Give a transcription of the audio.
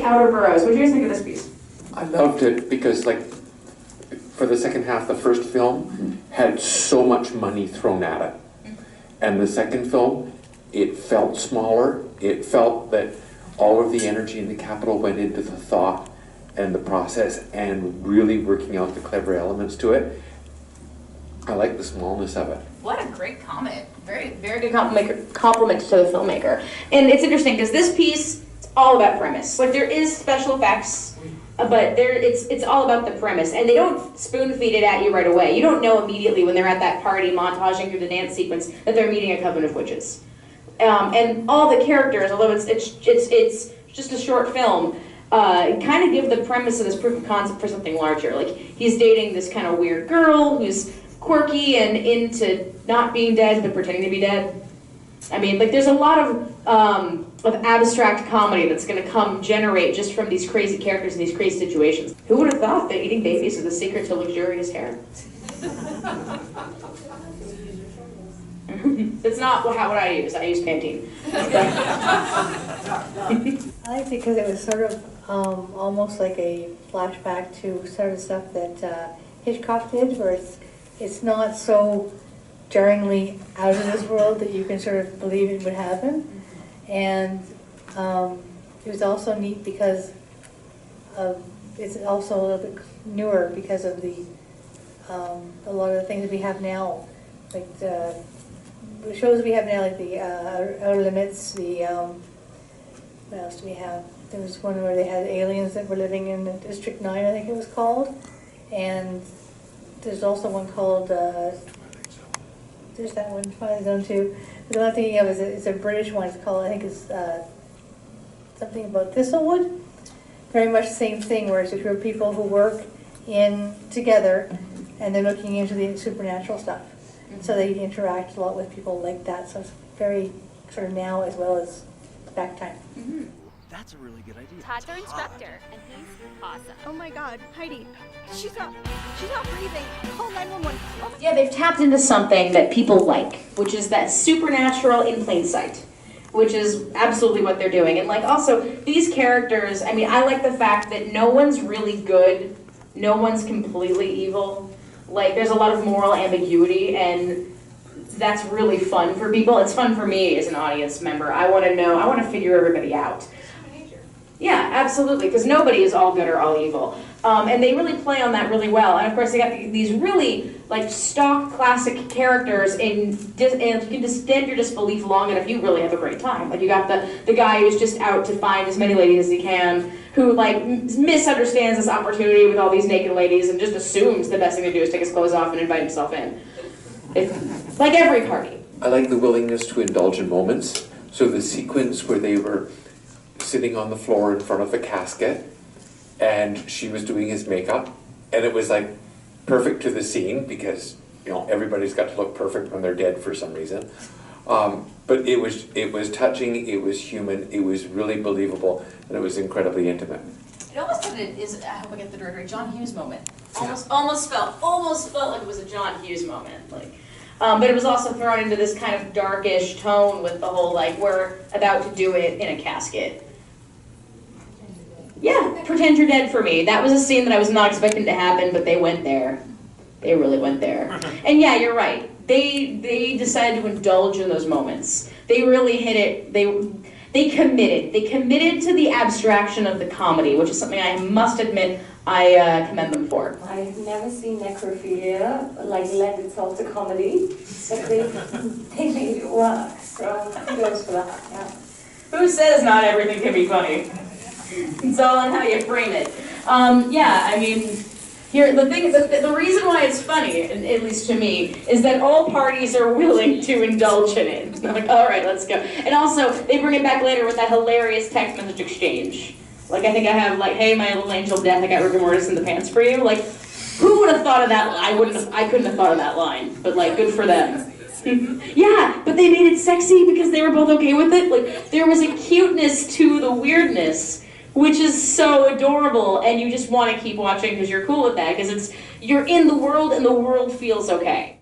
Outer Boroughs. What do you guys think of this piece? I loved it because, like, for the second half, the first film had so much money thrown at it. And the second film, it felt smaller. It felt that all of the energy and the capital went into the thought and the process and really working out the clever elements to it. I like the smallness of it. What a great comment. Very, very good compliment to the filmmaker. And it's interesting because this piece, it's all about premise. Like, there is special effects, but it's all about the premise. And they don't spoon feed it at you right away. You don't know immediately when they're at that party montaging through the dance sequence that they're meeting a coven of witches. And all the characters, although it's just a short film, kind of give the premise of this proof of concept for something larger. Like, he's dating this kind of weird girl who's quirky and into not being dead but pretending to be dead. I mean, like, there's a lot of abstract comedy that's going to generate just from these crazy characters and these crazy situations. Who would have thought that eating babies is the secret to luxurious hair? It's not what I use. I use Pantene. I liked it because it was sort of almost like a flashback to sort of stuff that Hitchcock did, where it's not so jarringly out of this world that you can sort of believe it would happen. And it was also neat because it's also a little bit newer because of a lot of the things that we have now, like the shows we have now, like the Outer Limits, what else do we have? There was one where they had aliens that were living in District 9, I think it was called. And there's also one called, there's that one, Twilight Zone 2. But the one I'm thinking of is a British one. It's called, I think it's something about Thistlewood. Very much the same thing, where it's a group of people who work together and they're looking into the supernatural stuff. So they interact a lot with people like that. So it's very sort of now as well as back time. Mm-hmm. That's a really good idea. Todd's our instructor, and he's awesome. Oh my God, Heidi, she's not breathing. Call 911. Oh. Yeah, they've tapped into something that people like, which is that supernatural in plain sight, which is absolutely what they're doing. And like, also, these characters, I mean, I like the fact that no one's really good, no one's completely evil. Like, there's a lot of moral ambiguity, and that's really fun for people. It's fun for me as an audience member. I want to figure everybody out. Yeah, absolutely, because nobody is all good or all evil. And they really play on that really well. And of course, they got these really, like, stock classic characters, and you can just stand your disbelief long enough, you really have a great time. Like, you got the guy who's just out to find as many ladies as he can, who, like, misunderstands this opportunity with all these naked ladies and just assumes the best thing to do is take his clothes off and invite himself in. It's like every party. I like the willingness to indulge in moments. So the sequence where they were sitting on the floor in front of the casket and she was doing his makeup, and it was like perfect to the scene because, you know, everybody's got to look perfect when they're dead for some reason. But it was touching, it was human, it was really believable, and it was incredibly intimate. It almost had I hope I get the director, John Hughes moment. Almost felt like it was a John Hughes moment. Like, but it was also thrown into this kind of darkish tone with the whole, like, we're about to do it in a casket. Yeah, pretend you're dead for me. That was a scene that I was not expecting to happen, but they went there. They really went there. And yeah, you're right. They decided to indulge in those moments. They really hit it. They committed. They committed to the abstraction of the comedy, which is something I must admit I commend them for. I've never seen necrophilia like lend itself to comedy, but they made it work. So kudos for that. Yeah. Who says not everything can be funny? It's all on how you frame it. Yeah, I mean, here the reason why it's funny, at least to me, is that all parties are willing to indulge in it. They're like, all right, let's go. And also, they bring it back later with that hilarious text message exchange. Like, I think I have, like, hey, my little angel of death, I got rigor mortis in the pants for you. Like, who would have thought of that? I couldn't have thought of that line, but, like, good for them. Yeah, but they made it sexy because they were both okay with it. Like, there was a cuteness to the weirdness, which is so adorable, and you just want to keep watching because you're cool with that, because you're in the world and the world feels okay.